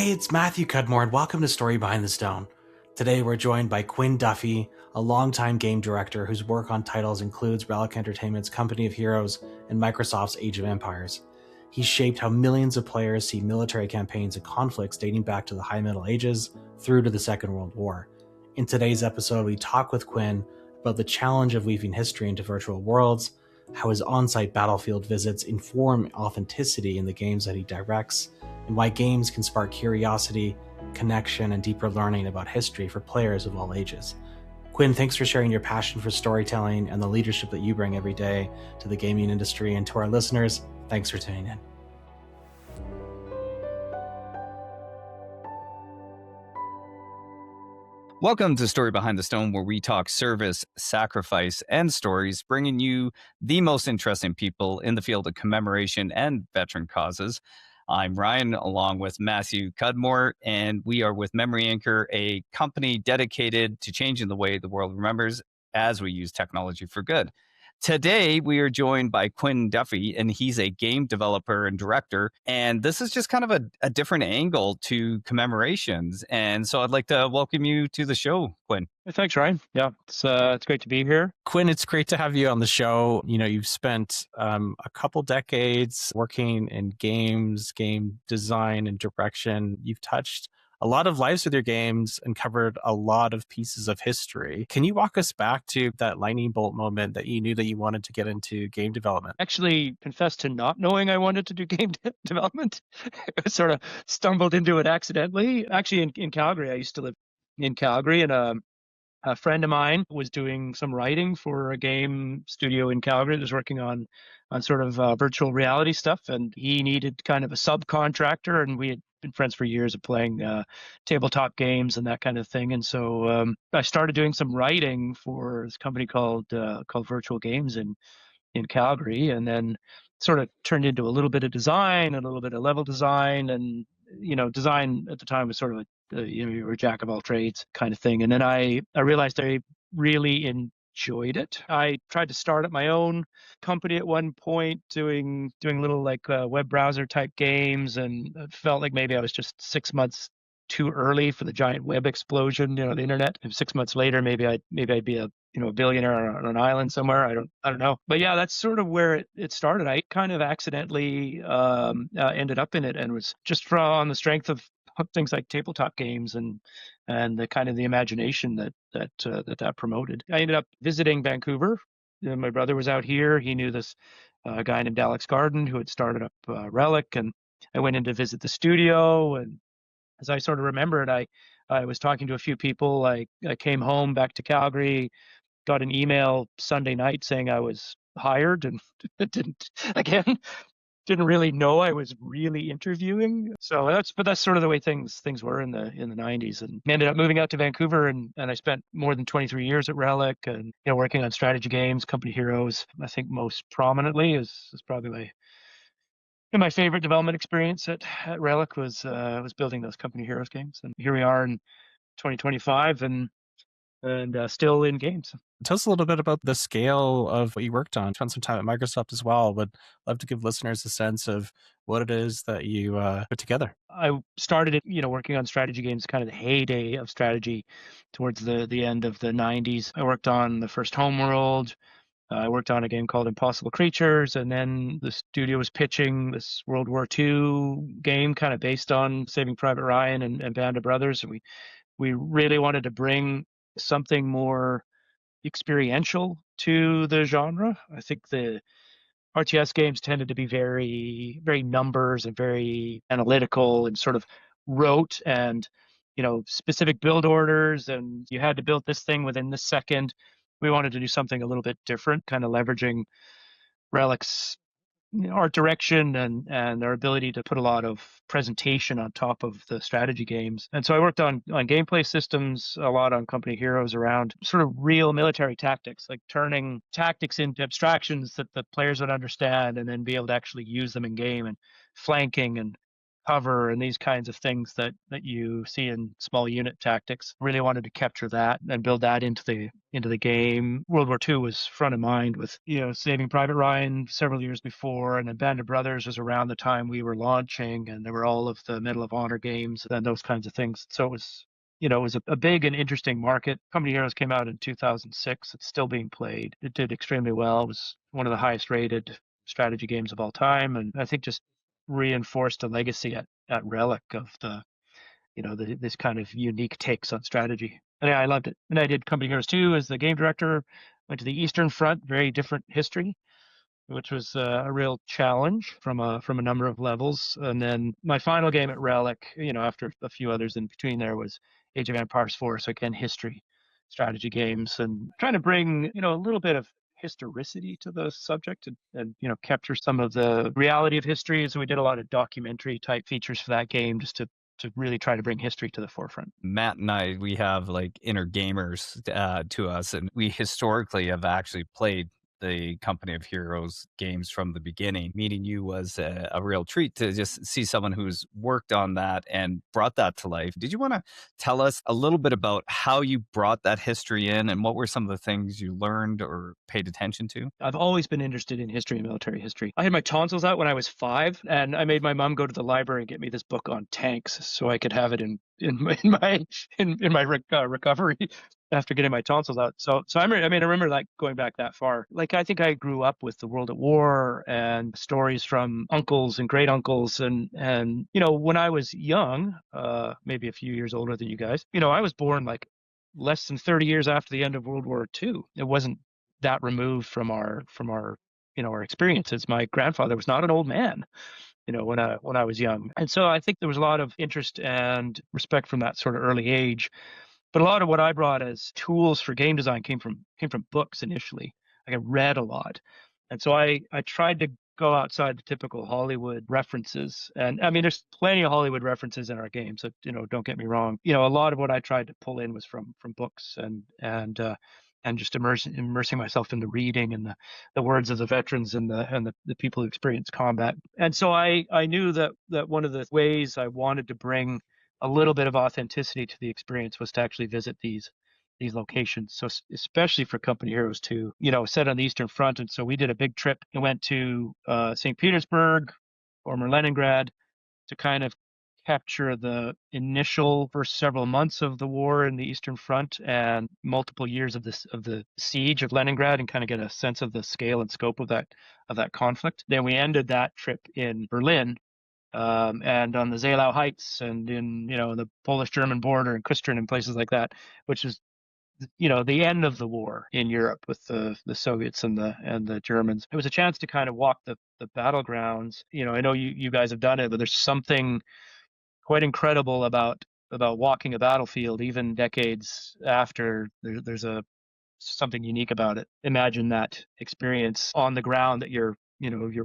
Hey, it's Matthew Cudmore, and welcome to Story Behind the Stone. Today we're joined by Quinn Duffy, a longtime game director whose work on titles includes Relic Entertainment's Company of Heroes and Microsoft's Age of Empires. He's shaped how millions of players see military campaigns and conflicts dating back to the High Middle Ages through to the Second World War. In today's episode, we talk with Quinn about the challenge of weaving history into virtual worlds, how his on-site battlefield visits inform authenticity in the games that he directs, and why games can spark curiosity, connection, and deeper learning about history for players of all ages. Quinn, thanks for sharing your passion for storytelling and the leadership that you bring every day to the gaming industry. And to our listeners, thanks for tuning in. Welcome to Story Behind the Stone, where we talk service, sacrifice, and stories, bringing you the most interesting people in the field of commemoration and veteran causes. I'm Ryan, along with Matthew Cudmore, and we are with Memory Anchor, a company dedicated to changing the way the world remembers as we use technology for good. Today, we are joined by Quinn Duffy, and he's a game developer and director. And this is just kind of a different angle to commemorations. And so I'd like to welcome you to the show, Quinn. Thanks, Ryan. Yeah, it's great to be here. Quinn, it's great to have you on the show. You know, you've spent a couple decades working in games, game design, and direction. You've touched a lot of lives with your games and covered a lot of pieces of history. Can you walk us back to that lightning bolt moment that you knew that you wanted to get into game development? Actually, confessed to not knowing I wanted to do game development. I sort of stumbled into it accidentally. Actually, in Calgary, I used to live in Calgary, and a friend of mine was doing some writing for a game studio in Calgary that was working on sort of virtual reality stuff, and he needed kind of a subcontractor, and we had been friends for years of playing tabletop games and that kind of thing. And so I started doing some writing for this company called Virtual Games in Calgary, and then sort of turned into a little bit of design, a little bit of level design, and design at the time was sort of you were a jack of all trades kind of thing. And then I realized I really enjoyed it. I tried to start up my own company at one point, doing little like web browser type games, and it felt like maybe I was just 6 months too early for the giant web explosion, the internet. And 6 months later, maybe I'd be a billionaire on an island somewhere. I don't know. But yeah, that's sort of where it started. I kind of accidentally ended up in it, and was just on the strength of things like tabletop games and the kind of the imagination that promoted. I ended up visiting Vancouver. My brother was out here. He knew this guy named Alex Garden who had started up Relic, and I went in to visit the studio. And as I sort of remembered, I was talking to a few people. I came home back to Calgary, got an email Sunday night saying I was hired, and didn't really know I was really interviewing. So that's sort of the way things were in the 90s, and ended up moving out to Vancouver, and I spent more than 23 years at Relic, and working on strategy games, Company Heroes. I think most prominently is probably my favorite development experience at Relic was building those Company Heroes games. And here we are in 2025, and still in games. Tell us a little bit about the scale of what you worked on. Spent some time at Microsoft as well. Would love to give listeners a sense of what it is that you put together. I started it, working on strategy games, kind of the heyday of strategy towards the end of the 90s. I worked on the first Homeworld. I worked on a game called Impossible Creatures, and then the studio was pitching this World War II game kind of based on Saving Private Ryan and Band of Brothers. And we really wanted to bring something more experiential to the genre. I think the RTS games tended to be very, very numbers and very analytical and sort of rote, and specific build orders, and you had to build this thing within this second. We wanted to do something a little bit different, kind of leveraging Relic's art direction and their ability to put a lot of presentation on top of the strategy games. And so I worked on gameplay systems, a lot on Company Heroes, around sort of real military tactics, like turning tactics into abstractions that the players would understand and then be able to actually use them in game, and flanking and cover and these kinds of things that you see in small unit tactics. Really wanted to capture that and build that into the game. World War II was front of mind with Saving Private Ryan several years before, and then Band of Brothers was around the time we were launching, and there were all of the Medal of Honor games and those kinds of things. So it was it was a big and interesting market. Company Heroes came out in 2006. It's still being played. It did extremely well. It was one of the highest rated strategy games of all time, and I think just reinforced a legacy at Relic of this kind of unique takes on strategy. And yeah, I loved it. And I did Company Heroes 2 as the game director. Went to the Eastern Front, very different history, which was a real challenge from a number of levels. And then my final game at Relic, after a few others in between there, was Age of Empires 4. So again, history, strategy games, and trying to bring a little bit of historicity to the subject and capture some of the reality of history. So we did a lot of documentary type features for that game just to really try to bring history to the forefront. Matt and I, we have like inner gamers to us, and we historically have actually played the Company of Heroes games from the beginning. Meeting you was a real treat to just see someone who's worked on that and brought that to life. Did you want to tell us a little bit about how you brought that history in and what were some of the things you learned or paid attention to? I've always been interested in history and military history. I had my tonsils out when I was 5, and I made my mom go to the library and get me this book on tanks so I could have it in my recovery after getting my tonsils out. So I remember like going back that far. Like I think I grew up with the World at War and stories from uncles and great uncles, and when I was young, maybe a few years older than you guys, I was born like less than 30 years after the end of World War II. It wasn't that removed from our our experiences. My grandfather was not an old man, when I was young. And so I think there was a lot of interest and respect from that sort of early age. But a lot of what I brought as tools for game design came from books initially. Like I read a lot. And so I tried to go outside the typical Hollywood references. And I mean, there's plenty of Hollywood references in our games. So, don't get me wrong. A lot of what I tried to pull in was from books and just immersing myself in the reading and the words of the veterans and the people who experience combat. And so I knew that one of the ways I wanted to bring a little bit of authenticity to the experience was to actually visit these locations. So especially for Company Heroes 2, set on the Eastern Front. And so we did a big trip and went to St. Petersburg, former Leningrad, to kind of capture the initial first several months of the war in the Eastern Front and multiple years of the siege of Leningrad, and kind of get a sense of the scale and scope of that conflict. Then we ended that trip in Berlin, and on the Zeylau Heights, and in the Polish-German border and Kustrin and places like that, which is the end of the war in Europe with the Soviets and the Germans. It was a chance to kind of walk the battlegrounds. I know you guys have done it, but there's something quite incredible about walking a battlefield even decades after. There's something unique about it. Imagine that experience on the ground that you're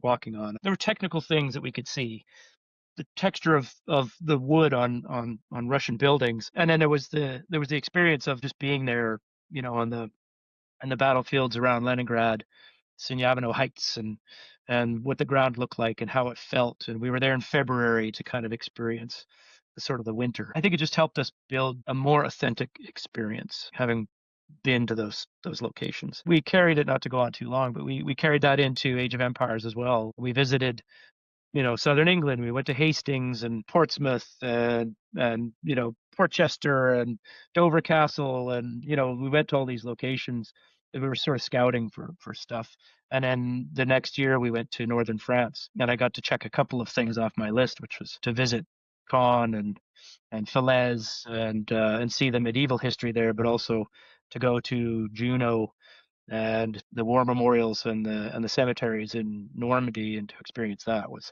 walking on. There were technical things that we could see, the texture of the wood on Russian buildings, and then there was the experience of just being there, on the battlefields around Leningrad, Sinyavino Heights, and what the ground looked like and how it felt. And we were there in February to kind of experience the sort of the winter. I think it just helped us build a more authentic experience, having been to those locations. We carried it, not to go on too long, but we carried that into Age of Empires as well. We visited southern England. We went to Hastings and Portsmouth and Portchester and Dover Castle, and we went to all these locations. We were sort of scouting for stuff. And then the next year we went to northern France, and I got to check a couple of things off my list, which was to visit Caen and Falaise and see the medieval history there, but also to go to Juno and the war memorials and the cemeteries in Normandy, and to experience that was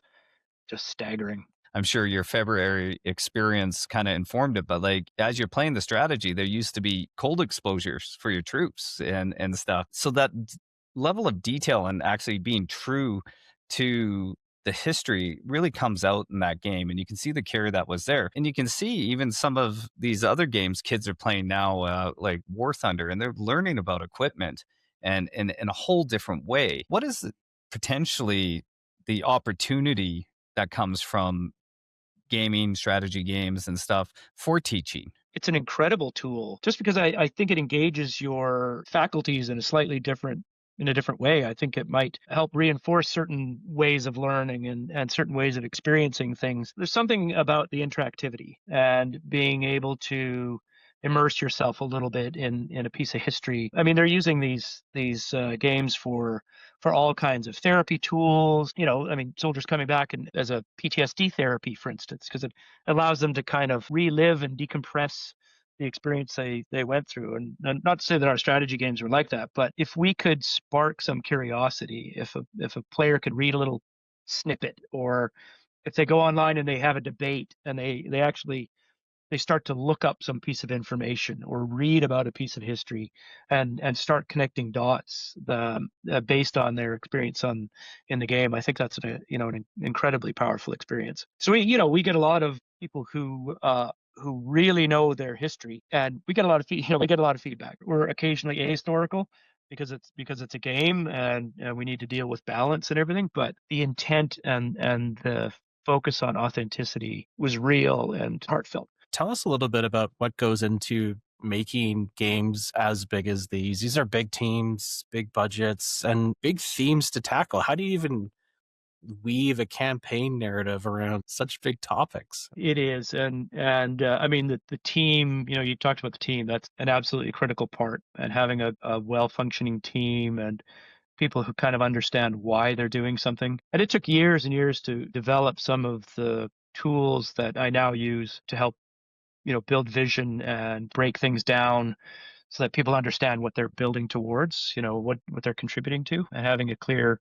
just staggering. I'm sure your February experience kind of informed it, but like as you're playing the strategy, there used to be cold exposures for your troops and stuff. So that level of detail and actually being true to the history really comes out in that game, and you can see the care that was there. And you can see even some of these other games kids are playing now, like War Thunder, and they're learning about equipment and in a whole different way. What is potentially the opportunity that comes from gaming, strategy games, and stuff for teaching? It's an incredible tool just because I think it engages your faculties in a different way. I think it might help reinforce certain ways of learning and certain ways of experiencing things. There's something about the interactivity and being able to immerse yourself a little bit in a piece of history. I mean, they're using these games for all kinds of therapy tools. I mean, soldiers coming back and as a PTSD therapy, for instance, because it allows them to kind of relive and decompress the experience they went through. And not to say that our strategy games were like that, but if we could spark some curiosity, if a player could read a little snippet, or if they go online and they have a debate and they actually they start to look up some piece of information or read about a piece of history and start connecting dots based on their experience in the game. I think that's an incredibly powerful experience. So we get a lot of people who really know their history, and we get a lot of we get a lot of feedback. We're occasionally ahistorical because it's a game, and we need to deal with balance and everything. But the intent and the focus on authenticity was real and heartfelt. Tell us a little bit about what goes into making games as big as these. These are big teams, big budgets, and big themes to tackle. How do you even weave a campaign narrative around such big topics? It is, and I mean the team. You talked about the team. That's an absolutely critical part, and having a well functioning team and people who kind of understand why they're doing something. And it took years and years to develop some of the tools that I now use to help build vision and break things down so that people understand what they're building towards, what they're contributing to, and having a clear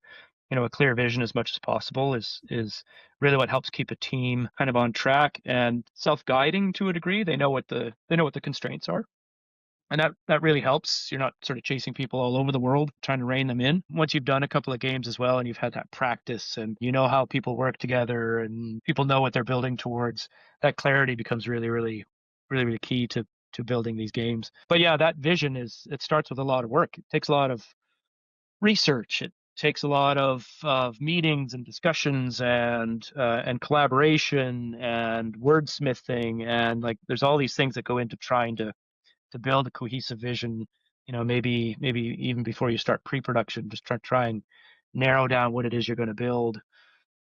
vision as much as possible is really what helps keep a team kind of on track and self-guiding to a degree. They know what the constraints are. And that really helps. You're not sort of chasing people all over the world trying to rein them in. Once you've done a couple of games as well and you've had that practice and you know how people work together and people know what they're building towards, that clarity becomes really, really, really, really key to building these games. But yeah, that vision it starts with a lot of work. It takes a lot of research. It takes a lot of meetings and discussions and collaboration and wordsmithing, and like there's all these things that go into trying to build a cohesive vision. Maybe even before you start pre-production, just try and narrow down what it is you're going to build,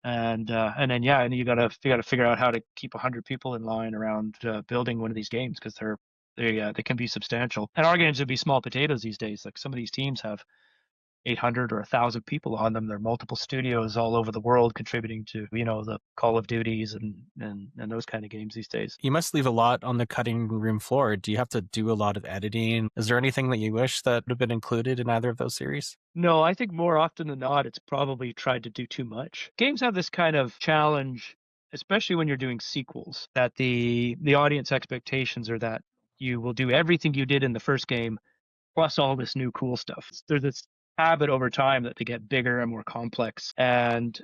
and then and you gotta figure out how to keep 100 people in line around building one of these games, because they can be substantial. And our games would be small potatoes these days. Like some of these teams have 800 or 1,000 people on them. There are multiple studios all over the world contributing to, the Call of Duties and those kind of games these days. You must leave a lot on the cutting room floor. Do you have to do a lot of editing? Is there anything that you wish that would have been included in either of those series? No, I think more often than not, it's probably tried to do too much. Games have this kind of challenge, especially when you're doing sequels, that the audience expectations are that you will do everything you did in the first game plus all this new cool stuff. There's this habit over time that they get bigger and more complex, and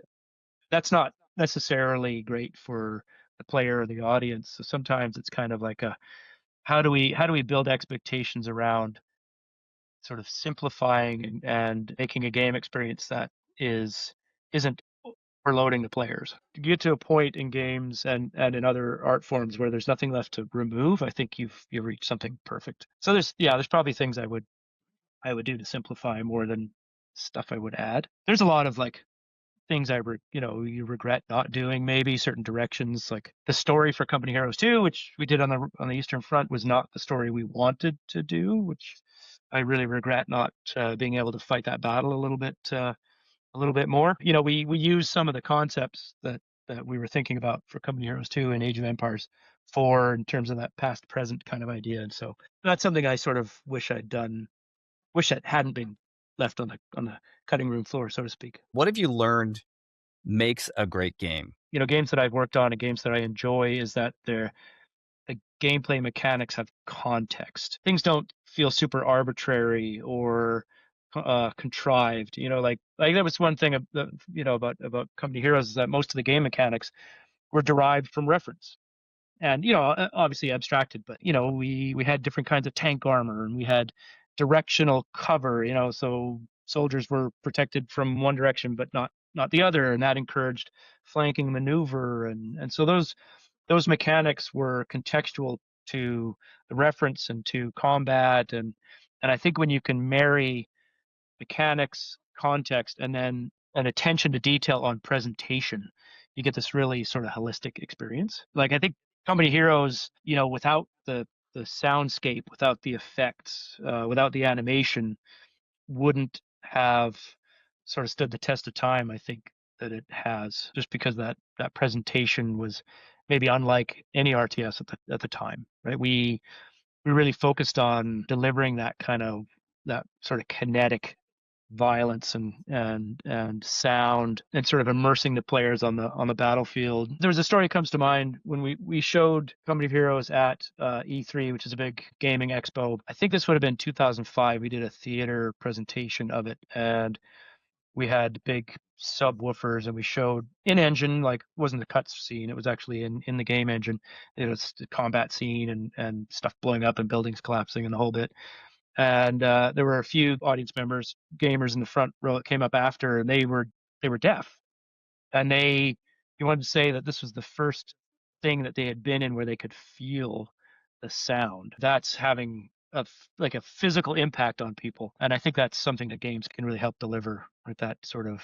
that's not necessarily great for the player or the audience. So sometimes it's kind of like how do we build expectations around sort of simplifying and making a game experience that isn't overloading the players. To get to a point in games and in other art forms where there's nothing left to remove, I think you've reached something perfect. So there's probably things I would do to simplify more than stuff I would add. There's a lot of like things you regret not doing, maybe certain directions. Like the story for Company Heroes 2, which we did on the Eastern Front, was not the story we wanted to do, which I really regret not being able to fight that battle a little bit more. We use some of the concepts that we were thinking about for Company Heroes 2 and Age of Empires 4 in terms of that past present kind of idea. And so that's something I sort of wish it hadn't been left on the cutting room floor, so to speak. What have you learned makes a great game? Games that I've worked on and games that I enjoy is that the gameplay mechanics have context. Things don't feel super arbitrary or contrived. Like that was one thing about Company Heroes, is that most of the game mechanics were derived from reference. And obviously abstracted, but we had different kinds of tank armor, and we had directional cover, so soldiers were protected from one direction but not the other, and that encouraged flanking maneuver, and so those those mechanics were contextual to the reference and to combat. And I think when you can marry mechanics, context, and then an attention to detail on presentation, you get this really sort of holistic experience. Like I think Company Heroes, without the soundscape, without the effects, without the animation, wouldn't have sort of stood the test of time, I think, that it has, just because that presentation was maybe unlike any RTS at the time, right? We really focused on delivering that sort of kinetic violence and sound, and sort of immersing the players on the battlefield. There was a story that comes to mind when we showed Company of Heroes at E3, which is a big gaming expo. I think this would have been 2005. We did a theater presentation of it, and we had big subwoofers, and we showed in engine, like it wasn't a cut scene, it was actually in the game engine. It was the combat scene and stuff blowing up and buildings collapsing and the whole bit. And there were a few audience members, gamers in the front row that came up after, and they were deaf, and they wanted to say that this was the first thing that they had been in where they could feel the sound. That's having like a physical impact on people, and I think that's something that games can really help deliver, with that sort of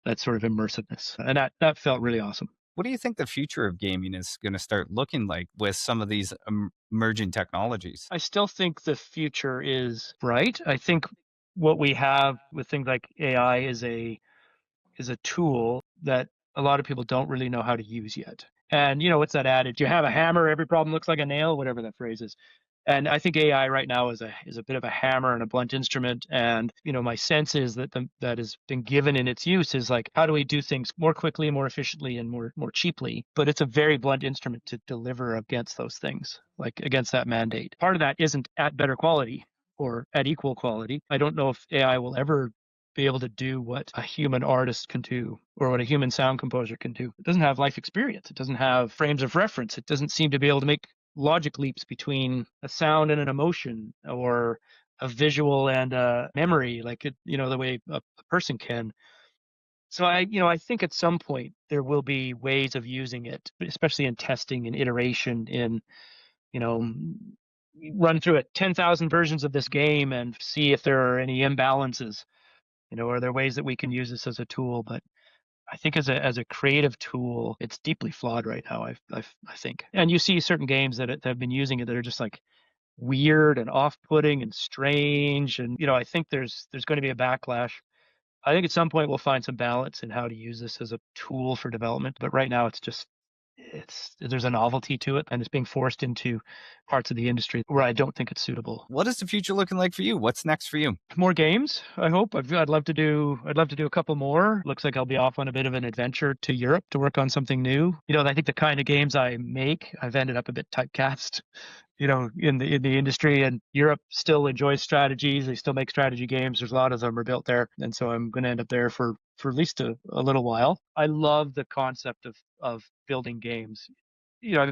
immersiveness, and that felt really awesome. What do you think the future of gaming is going to start looking like with some of these emerging technologies? I still think the future is bright. I think what we have with things like AI is a tool that a lot of people don't really know how to use yet. And what's that adage? You have a hammer, every problem looks like a nail, whatever that phrase is. And I think AI right now is a bit of a hammer and a blunt instrument. And my sense is that that has been given in its use is like, how do we do things more quickly, more efficiently, and more cheaply? But it's a very blunt instrument to deliver against those things, like against that mandate. Part of that isn't at better quality or at equal quality. I don't know if AI will ever be able to do what a human artist can do or what a human sound composer can do. It doesn't have life experience. It doesn't have frames of reference. It doesn't seem to be able to make logic leaps between a sound and an emotion, or a visual and a memory, like the way a person can. So I think at some point there will be ways of using it, especially in testing and iteration, in run through it 10,000 versions of this game and see if there are any imbalances. Are there ways that we can use this as a tool? But I think as a creative tool, it's deeply flawed right now. I think, and you see certain games that have been using it that are just like weird and off-putting and strange, and I think there's going to be a backlash. I think at some point we'll find some balance in how to use this as a tool for development, but right now there's a novelty to it, and it's being forced into parts of the industry where I don't think it's suitable. What is the future looking like for you? What's next for you? More games, I hope. I'd love to do a couple more. Looks like I'll be off on a bit of an adventure to Europe to work on something new. I think the kind of games I make, I've ended up a bit typecast, in the industry, and Europe still enjoys strategies. They still make strategy games. There's a lot of them are built there, and so I'm going to end up there for at least a little while. I love the concept of building games.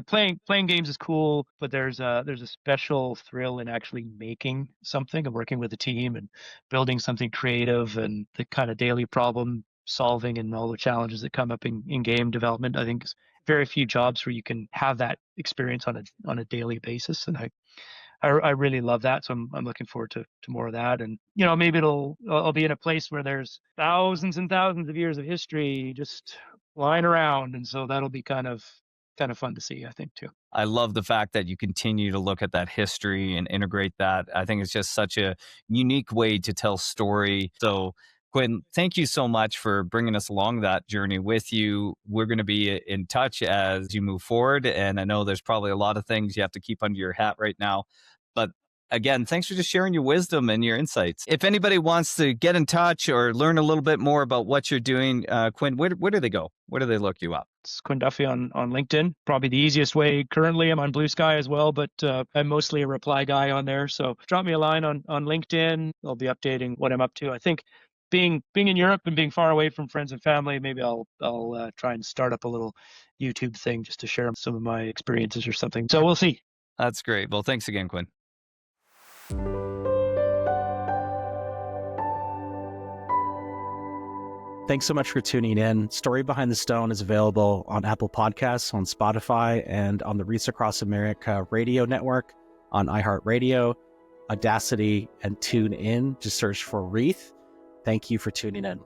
Playing games is cool, but there's a special thrill in actually making something and working with a team and building something creative, and the kind of daily problem solving and all the challenges that come up in game development. I think very few jobs where you can have that experience on a daily basis, and I really love that. So I'm looking forward to more of that. And maybe I'll be in a place where there's thousands and thousands of years of history just lying around, and so that'll be kind of fun to see, I think, too. I love the fact that you continue to look at that history and integrate that. I think it's just such a unique way to tell story. So Quinn, thank you so much for bringing us along that journey with you. We're going to be in touch as you move forward. And I know there's probably a lot of things you have to keep under your hat right now. But again, thanks for just sharing your wisdom and your insights. If anybody wants to get in touch or learn a little bit more about what you're doing, Quinn, where do they go? Where do they look you up? It's Quinn Duffy on LinkedIn. Probably the easiest way. Currently, I'm on Blue Sky as well, but I'm mostly a reply guy on there. So drop me a line on LinkedIn. I'll be updating what I'm up to. I think being in Europe and being far away from friends and family, maybe I'll try and start up a little YouTube thing just to share some of my experiences or something. So we'll see. That's great. Well, thanks again, Quinn. Thanks so much for tuning in. Story Behind the Stone is available on Apple Podcasts, on Spotify, and on the Reach Across America radio network, on iHeartRadio, Audacity, and TuneIn. Just search for Wreath. Thank you for tuning in.